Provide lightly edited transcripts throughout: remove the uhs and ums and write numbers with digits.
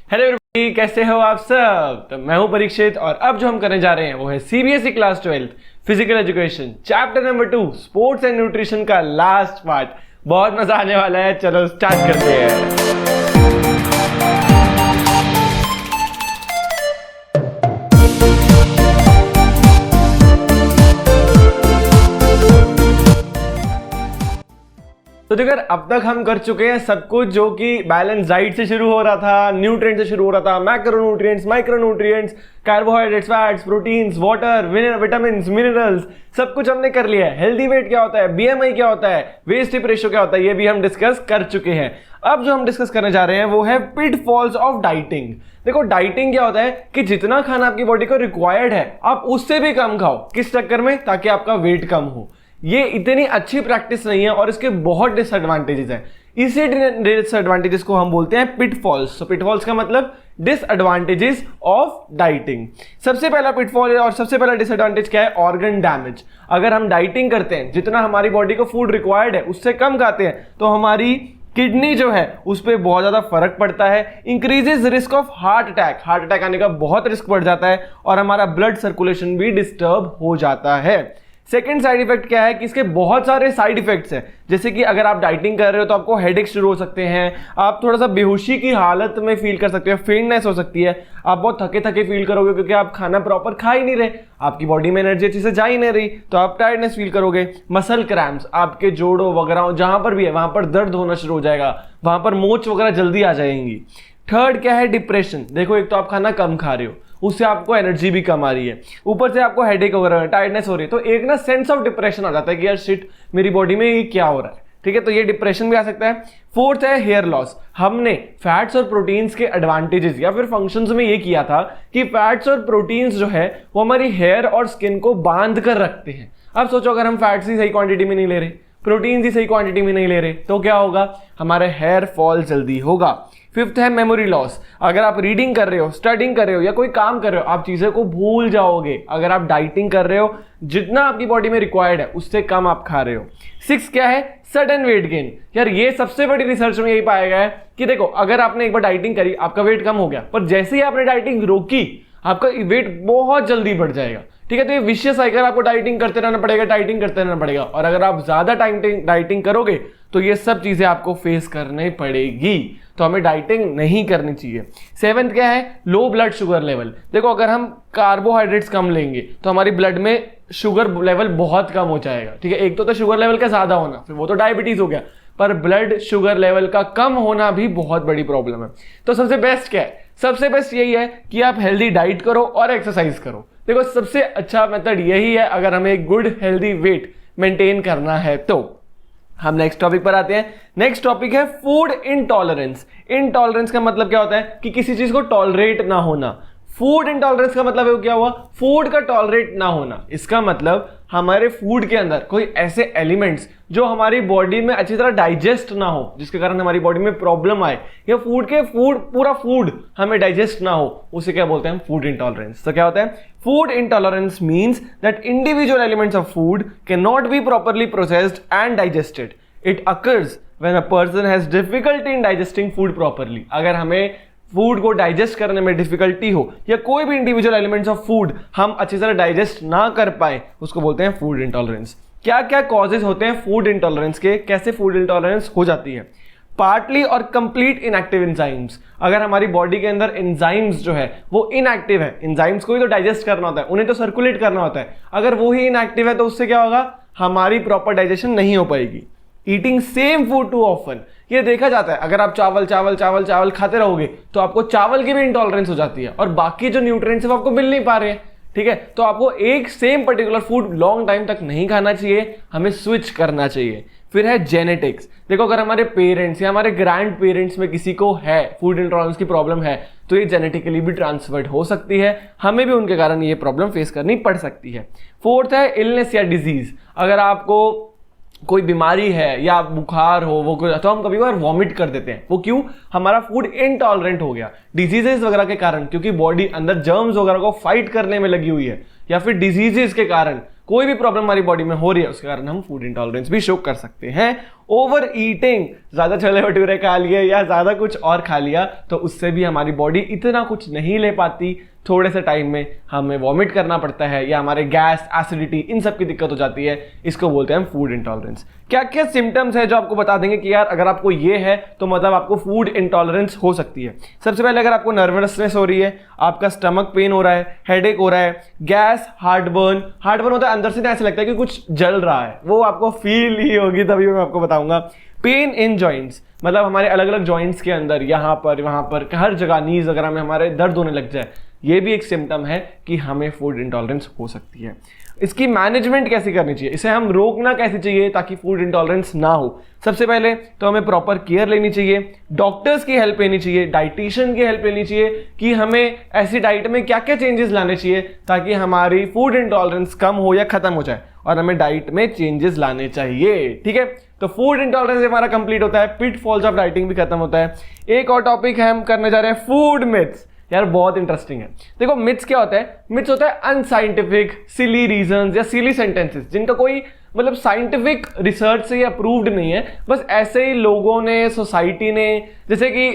Hello everybody, कैसे हो आप सब। तो मैं हूं परीक्षित और अब जो हम करने जा रहे हैं वो है CBSE class 12 physical education chapter number 2 sports and nutrition का लास्ट पार्ट। बहुत मजा आने वाला है, चलो स्टार्ट करते हैं। तो देखो अब तक हम कर चुके हैं सब कुछ जो कि बैलेंस डाइट से शुरू हो रहा था, न्यूट्रिएंट से शुरू हो रहा था, macronutrients, micronutrients, carbohydrates, fats, proteins, water, vitamins, minerals, सब कुछ हमने कर लिया है। हेल्दी वेट क्या होता है, बीएमआई क्या होता है, वेस्ट हिप रेशियो क्या होता है, ये भी हम डिस्कस कर चुके हैं। अब जो हम डिस्कस करने जा रहे हैं वो है पिटफॉल्स ऑफ डाइटिंग। देखो डाइटिंग क्या होता है कि जितना खाना आपकी बॉडी को रिक्वायर्ड है आप उससे भी कम खाओ। किस चक्कर में? ताकि आपका वेट कम हो। ये इतनी अच्छी प्रैक्टिस नहीं है और इसके बहुत डिसएडवांटेजेस हैं। इसी डिसएडवांटेजेस को हम बोलते हैं पिटफॉल्स। तो पिटफॉल्स का मतलब डिसएडवांटेजेस ऑफ डाइटिंग। सबसे पहला पिटफॉल और सबसे पहला डिसएडवांटेज क्या है? Organ damage. अगर हम डाइटिंग करते हैं, जितना हमारी बॉडी को फूड रिक्वायर्ड है उससे कम खाते हैं, तो हमारी किडनी जो है उस पर बहुत ज्यादा फर्क पड़ता है। Increases risk of heart attack. Heart attack आने का बहुत रिस्क बढ़ जाता है और हमारा ब्लड सर्कुलेशन भी डिस्टर्ब हो जाता है। सेकेंड साइड इफेक्ट क्या है कि इसके बहुत सारे साइड इफेक्ट्स हैं। जैसे कि अगर आप डाइटिंग कर रहे हो तो आपको हेडेक शुरू हो सकते हैं, आप थोड़ा सा बेहोशी की हालत में फील कर सकते हो, फेंटनेस हो सकती है, आप बहुत थके थके फील करोगे क्योंकि आप खाना प्रॉपर खा ही नहीं रहे, आपकी बॉडी में एनर्जी अच्छे से जा ही नहीं रही, तो आप टायर्डनेस फील करोगे। मसल क्रैम्प्स, आपके जोड़ों वगैरह जहां पर भी है वहां पर दर्द होना शुरू हो जाएगा, वहां पर मोच वगैरह जल्दी आ जाएंगी। थर्ड क्या है? डिप्रेशन। देखो एक तो आप खाना कम खा रहे हो, उससे आपको एनर्जी भी कम आ रही है, ऊपर से आपको हेडेक हो रहा है, टायर्डनेस हो रही है, तो एक ना सेंस ऑफ डिप्रेशन आ जाता है कि यार शिट मेरी बॉडी में ये क्या हो रहा है। ठीक है, तो ये डिप्रेशन भी आ सकता है। फोर्थ है हेयर लॉस। हमने फैट्स और प्रोटीन्स के एडवांटेजेस या फिर फंक्शंस में ये किया था कि फैट्स और प्रोटीन्स जो है वो हमारी हेयर और स्किन को बांध कर रखते हैं। अब सोचो अगर हम फैट्स ही सही क्वांटिटी में नहीं ले रहे, प्रोटीन ही सही क्वांटिटी में नहीं ले रहे, तो क्या होगा? हमारे हेयर फॉल जल्दी होगा। फिफ्थ है मेमोरी लॉस। अगर आप रीडिंग कर रहे हो, स्टडिंग कर रहे हो या कोई काम कर रहे हो, आप चीजें को भूल जाओगे। अगर आप डाइटिंग कर रहे हो, जितना आपकी बॉडी में रिक्वायर्ड है उससे कम आप खा रहे हो। सिक्स क्या है? Sudden weight gain. यार ये सबसे बड़ी रिसर्च में यही पाया गया है कि देखो अगर आपने एक बार डाइटिंग करी, आपका वेट कम हो गया, पर जैसे ही आपने डाइटिंग रोकी आपका वेट बहुत जल्दी बढ़ जाएगा। ठीक है, तो ये विशियस साइकिल, आपको डाइटिंग करते रहना पड़ेगा, डाइटिंग करते रहना पड़ेगा, और अगर आप ज्यादा डाइटिंग करोगे तो ये सब चीजें आपको फेस करनी पड़ेगी। तो हमें डाइटिंग नहीं करनी चाहिए। सेवेंथ क्या है? Low blood sugar level. देखो अगर हम कार्बोहाइड्रेट्स कम लेंगे तो हमारी ब्लड में शुगर लेवल बहुत कम हो जाएगा। ठीक है, एक तो शुगर लेवल का ज्यादा होना, फिर वो तो डायबिटीज हो गया, पर ब्लड शुगर लेवल का कम होना भी बहुत बड़ी प्रॉब्लम है। तो सबसे बेस्ट क्या है? सबसे बेस्ट यही है कि आप हेल्दी डाइट करो और एक्सरसाइज करो। देखो सबसे अच्छा मेथड यही है अगर हमें एक गुड हेल्दी वेट मेंटेन करना है। तो हम नेक्स्ट टॉपिक पर आते हैं। नेक्स्ट टॉपिक है फूड इंटॉलरेंस। इंटॉलरेंस का मतलब क्या होता है कि किसी चीज को टॉलरेट ना होना। फूड इंटॉलरेंस का मतलब है क्या हुआ? फूड का टॉलरेट ना होना। इसका मतलब हमारे फूड के अंदर कोई ऐसे एलिमेंट्स जो हमारी बॉडी में अच्छी तरह डाइजेस्ट ना हो, जिसके कारण हमारी बॉडी में प्रॉब्लम आए, या पूरा फूड हमें डाइजेस्ट ना हो, उसे क्या बोलते हैं? Food intolerance. तो क्या होता है? Food intolerance means that individual elements of food can not be properly processed and digested. It occurs when a person has difficulty in digesting food properly. अगर हमें फूड को डाइजेस्ट करने में डिफिकल्टी हो या कोई भी इंडिविजुअल एलिमेंट्स ऑफ फूड हम अच्छी तरह डाइजेस्ट ना कर पाए, उसको बोलते हैं फूड इंटॉलरेंस। क्या क्या कॉजेज होते हैं फूड इंटॉलरेंस के? कैसे फूड इंटॉलरेंस हो जाती है? पार्टली और कंप्लीट इनएक्टिव एंजाइम्स। अगर हमारी बॉडी के अंदर एंजाइम्स जो है वो इनएक्टिव है, एंजाइम्स को ही तो डाइजेस्ट करना होता है, उन्हें तो सर्कुलेट करना होता है, अगर वो ही इनएक्टिव है तो उससे क्या होगा? हमारी प्रॉपर डाइजेशन नहीं हो पाएगी। Eating same food too often, ये देखा जाता है। अगर आप चावल चावल चावल चावल खाते रहोगे तो आपको चावल की भी इंटॉलरेंस हो जाती है और बाकी जो न्यूट्रिएंट्स है वो आपको मिल नहीं पा रहे हैं। ठीक है, तो आपको एक same particular food long time तक नहीं खाना चाहिए, हमें स्विच करना चाहिए। फिर है जेनेटिक्स। देखो अगर हमारे पेरेंट्स या हमारे ग्रैंड पेरेंट्स में किसी को है फूड इंटॉलरेंस की प्रॉब्लम है तो ये जेनेटिकली भी ट्रांसफर्ड हो सकती है, हमें भी उनके कारण ये प्रॉब्लम फेस करनी पड़ सकती है। फोर्थ है इलनेस या डिजीज। अगर आपको कोई बीमारी है या बुखार हो वो तो हम कभी बार वॉमिट कर देते हैं। वो क्यों? हमारा फूड इनटॉलरेंट हो गया डिजीजेस वगैरह के कारण, क्योंकि बॉडी अंदर जर्म्स वगैरह को फाइट करने में लगी हुई है, या फिर डिजीजेस के कारण कोई भी प्रॉब्लम हमारी बॉडी में हो रही है, उसके कारण हम फूड इंटॉलरेंस भी शो कर सकते हैं। ओवर ईटिंग, ज़्यादा छोले भटूरे खा लिए या ज़्यादा कुछ और खा लिया तो उससे भी हमारी बॉडी इतना कुछ नहीं ले पाती, थोड़े से टाइम में हमें वॉमिट करना पड़ता है या हमारे गैस, एसिडिटी, इन सब की दिक्कत हो जाती है। इसको बोलते हैं हम फूड इंटॉलरेंस। क्या क्या सिम्टम्स है जो आपको बता देंगे कि यार अगर आपको ये है तो मतलब आपको फूड इंटॉलरेंस हो सकती है। सबसे पहले अगर आपको नर्वसनेस हो रही है, आपका स्टमक पेन हो रहा है, हेडेक हो रहा है, गैस, हार्टबर्न होता है, अंदर से ना ऐसा लगता है कि कुछ जल रहा है, वो आपको फील ही होगी, तभी मैं आपको बताऊंगा। पेन इन जॉइंट्स, मतलब हमारे अलग अलग जॉइंट्स के अंदर, यहाँ पर, वहाँ पर, हर जगह, नीज वगैरह में हमारे दर्द होने लग जाए, ये भी एक सिम्टम है कि हमें फूड इंटॉलरेंस हो सकती है। इसकी मैनेजमेंट कैसे करनी चाहिए, इसे हम रोकना कैसे चाहिए ताकि फूड इंटॉलरेंस ना हो। सबसे पहले तो हमें प्रॉपर केयर लेनी चाहिए, डॉक्टर्स की हेल्प लेनी चाहिए, डाइटिशियन की हेल्प लेनी चाहिए कि हमें ऐसी डाइट में क्या क्या चेंजेस लाने चाहिए ताकि हमारी फूड इंटॉलरेंस कम हो या खत्म हो जाए, और हमें डाइट में चेंजेस लाने चाहिए। ठीक है, तो फूड इंटॉलरेंस हमारा कंप्लीट होता है, पिटफॉल्स ऑफ डाइटिंग भी खत्म होता है। एक और टॉपिक है हम करने जा रहे हैं, फूड मिथ्स। यार बहुत इंटरेस्टिंग है। देखो मिथ्स क्या होता है, मिथ्स होता है अनसाइंटिफिक, सिली रीजंस या सिली सेंटेंसेस जिनका कोई मतलब साइंटिफिक रिसर्च से अप्रूव्ड नहीं है, बस ऐसे ही लोगों ने, सोसाइटी ने, जैसे कि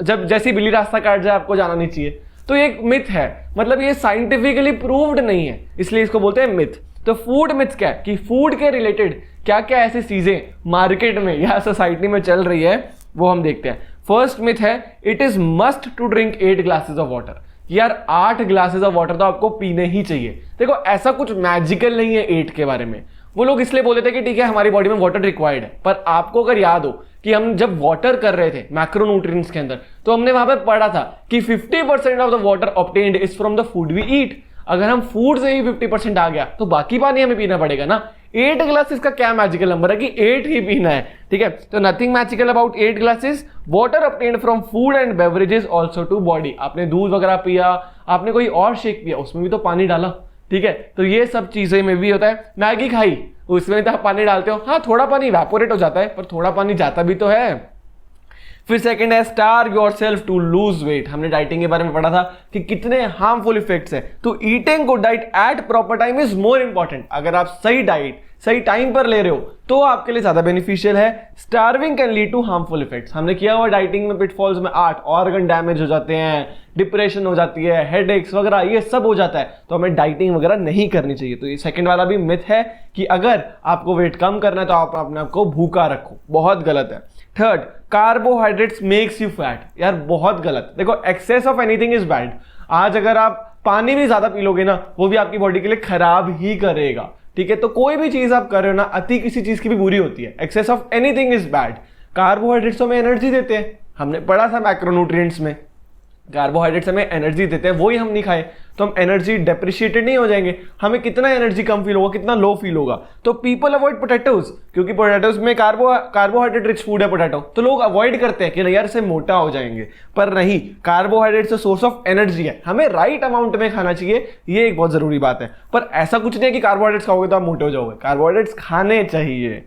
जब जैसी बिल्ली रास्ता काट जाए आपको जाना नहीं चाहिए, तो ये एक मिथ है, मतलब ये साइंटिफिकली प्रूव्ड नहीं है, इसलिए इसको बोलते हैं मिथ। तो फूड मिथ्स क्या है कि फूड के रिलेटेड क्या क्या ऐसी चीजें मार्केट में या सोसाइटी में चल रही है वो हम देखते हैं। फर्स्ट मिथ है, it is must to drink 8 glasses of water. यार 8 ग्लासेस ऑफ वाटर तो आपको पीने ही चाहिए। देखो ऐसा कुछ मैजिकल नहीं है 8 के बारे में, वो लोग इसलिए बोले थे कि ठीक है हमारी बॉडी में वाटर रिक्वायर्ड है, पर आपको अगर याद हो कि हम जब वाटर कर रहे थे मैक्रोन्यूट्रिएंट्स के अंदर, तो हमने वहां पे पढ़ा था कि 50% of the water obtained is from the food we eat. अगर हम फूड से ही 50% आ गया तो बाकी पानी हमें पीना पड़ेगा ना। 8 ग्लासेस का क्या मैजिकल नंबर है कि 8 ही पीना है। ठीक है, तो nothing magical about 8 glasses. Water obtained from food and beverages also to body. आपने दूध वगैरह पिया, आपने कोई और शेक पिया, उसमें भी तो पानी डाला। ठीक है, तो ये सब चीजें में भी होता है। मैगी खाई, उसमें तो आप पानी डालते हो, हाँ थोड़ा पानी इवेपोरेट हो जाता है, पर थोड़ा पानी जाता भी तो है। फिर सेकंड है, starve yourself to lose weight. हमने डाइटिंग के बारे में पढ़ा था कि कितने हार्मफुल इफेक्ट्स है, तो eating good diet at proper time is more important. अगर आप सही डाइट सही टाइम पर ले रहे हो तो आपके लिए ज्यादा बेनिफिशियल है। Starving can lead to harmful effects. हमने किया हुआ डाइटिंग में पिटफॉल्स में 8 ऑर्गन डैमेज हो जाते हैं, डिप्रेशन हो जाती है, हेडेक्स वगैरह ये सब हो जाता है, तो हमें डाइटिंग वगैरह नहीं करनी चाहिए। तो ये सेकंड वाला भी मिथ है कि अगर आपको वेट कम करना है तो आप अपने आप को भूखा रखो, बहुत गलत है। Third, carbohydrates makes you fat. यार बहुत गलत। देखो excess of anything is bad. आज अगर आप पानी भी ज्यादा पी लोगे ना, वो भी आपकी बॉडी के लिए खराब ही करेगा। ठीक है, तो कोई भी चीज आप कर रहे हो ना, अति किसी चीज की भी बुरी होती है। Excess of anything is bad. Carbohydrates हमें एनर्जी देते हैं, हमने पढ़ा था मैक्रोन्यूट्रिएंट्स में, कार्बोहाइड्रेट्स हमें एनर्जी देते हैं, वही हम नहीं खाए तो हम एनर्जी डेप्रिशिएटेड नहीं हो जाएंगे, हमें कितना एनर्जी कम फील होगा, कितना लो फील होगा। तो पीपल अवॉइड पोटैटोज, क्योंकि पोटैटोज में कार्बोहाइड्रेट रिच फूड है पोटैटो, तो लोग अवॉइड करते हैं कि नहीं यार इससे मोटा हो जाएंगे, पर नहीं, कार्बोहाइड्रेट सोर्स ऑफ एनर्जी है, हमें राइट अमाउंट में खाना चाहिए, ये एक बहुत जरूरी बात है। पर ऐसा कुछ नहीं है कि कार्बोहाइड्रेट्स खाओगे तो आप मोटे हो जाओगे, कार्बोहाइड्रेट्स खाने चाहिए।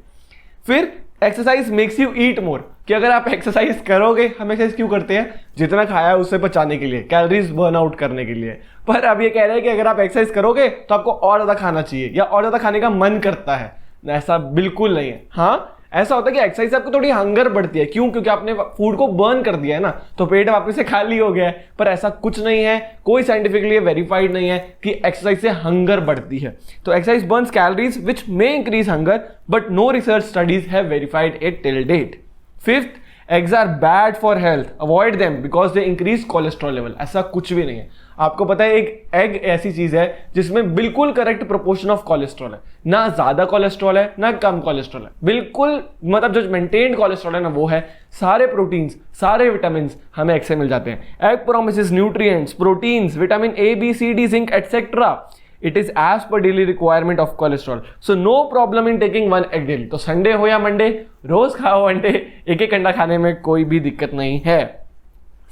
फिर एक्सरसाइज मेक्स यू ईट मोर, कि अगर आप एक्सरसाइज करोगे, हम एक्सरसाइज क्यों करते हैं, जितना खाया है उससे पचाने के लिए, कैलोरीज बर्न आउट करने के लिए। पर अब ये कह रहे हैं कि अगर आप एक्सरसाइज करोगे तो आपको और ज्यादा खाना चाहिए या और ज्यादा खाने का मन करता है। ऐसा बिल्कुल नहीं है। हाँ ऐसा होता है कि एक्सरसाइज से आपको थोड़ी हंगर बढ़ती है, क्यों, क्योंकि आपने फूड को बर्न कर दिया है ना, तो पेट वापस से खाली हो गया है। पर ऐसा कुछ नहीं है, कोई साइंटिफिकली वेरीफाइड नहीं है कि एक्सरसाइज से हंगर बढ़ती है। तो exercise burns calories which may increase hunger, but no research studies have verified it till date. Fifth, eggs are bad for health, avoid them because they increase cholesterol level. ऐसा कुछ भी नहीं है। आपको पता है एक एग ऐसी चीज है जिसमें बिल्कुल करेक्ट प्रोपोर्शन ऑफ कोलेस्ट्रॉल है, ना ज्यादा कोलेस्ट्रॉल है ना कम कोलेस्ट्रॉल है, बिल्कुल मतलब जो मेंटेन्ड कोलेस्ट्रॉल है ना वो है। सारे प्रोटीन्स, सारे विटामिन हमें एग से मिल जाते हैं। Egg promises nutrients, proteins, vitamin A B C D zinc etcetera. It is as per daily requirement of cholesterol. So no problem in taking one egg daily. तो संडे हो या Monday, रोज खाओ अंडे, एक एक अंडा खाने में कोई भी दिक्कत नहीं है।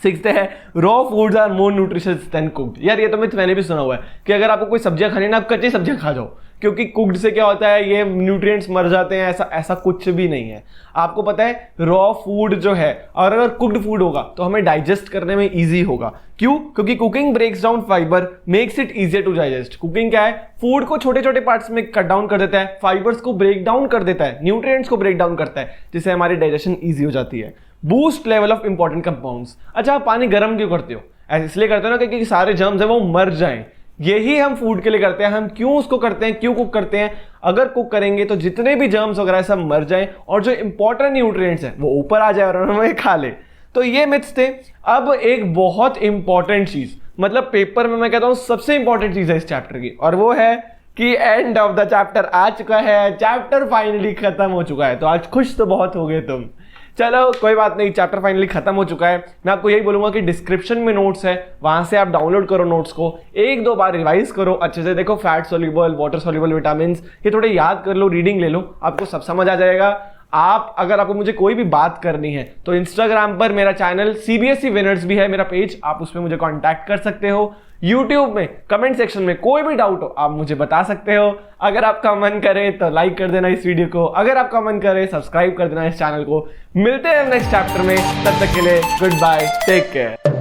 सिक्स्थ है raw foods are more nutritious than cooked. यार ये तो मैंने भी सुना हुआ है कि अगर आपको कोई सब्जियां खानी है ना, आप कच्ची सब्जियां खा जाओ, क्योंकि कुक्ड से क्या होता है, ये न्यूट्रिएंट्स मर जाते हैं। ऐसा कुछ भी नहीं है। आपको पता है रॉ फूड जो है, और अगर कुक्ड फूड होगा तो हमें डाइजेस्ट करने में इजी होगा। क्यों? क्योंकि cooking breaks down fibre, makes it easier to digest. Cooking क्या है, फूड को छोटे छोटे पार्ट्स में कट डाउन कर देता है, फाइबर्स को ब्रेक डाउन कर देता है, न्यूट्रिएंट्स को ब्रेक डाउन करता है, जिससे हमारी डाइजेशन ईजी हो जाती है। Boost level of important compounds. अच्छा, आप पानी गर्म क्यों करते हो? इसलिए करते हो ना क्योंकि सारे जर्म्स है वो मर जाएं। यही हम फूड के लिए करते हैं। हम क्यों उसको करते हैं, क्यों कुक करते हैं? अगर कुक करेंगे तो जितने भी जर्म्स वगैरह सब मर जाएं और जो इंपॉर्टेंट न्यूट्रिएंट्स हैं वो ऊपर आ जाए और हमें खा ले। तो ये मिथ्स थे। अब एक बहुत इंपॉर्टेंट चीज, मतलब पेपर में मैं कहता हूं सबसे इंपॉर्टेंट चीज है इस चैप्टर की, और वो है कि एंड ऑफ द चैप्टर आ चुका है। चैप्टर फाइनली खत्म हो चुका है। तो आज खुश तो बहुत हो गए तुम। चलो कोई बात नहीं, चैप्टर फाइनली खत्म हो चुका है। मैं आपको यही बोलूंगा कि डिस्क्रिप्शन में नोट्स है, वहां से आप डाउनलोड करो नोट्स को, एक दो बार रिवाइज करो अच्छे से। देखो fat soluble, water soluble vitamin, ये थोड़े याद कर लो, रीडिंग ले लो, आपको सब समझ आ जाएगा। आप अगर आपको मुझे कोई भी बात करनी है तो इंस्टाग्राम पर मेरा चैनल CBSE विनर्स भी है, मेरा पेज, आप उसमें मुझे कांटेक्ट कर सकते हो। यूट्यूब में कमेंट सेक्शन में कोई भी डाउट हो आप मुझे बता सकते हो। अगर आपका मन करे तो लाइक कर देना इस वीडियो को, अगर आपका मन करे सब्सक्राइब कर देना इस चैनल को। मिलते हैं नेक्स्ट चैप्टर में, तब तक के लिए गुड बाय, टेक केयर।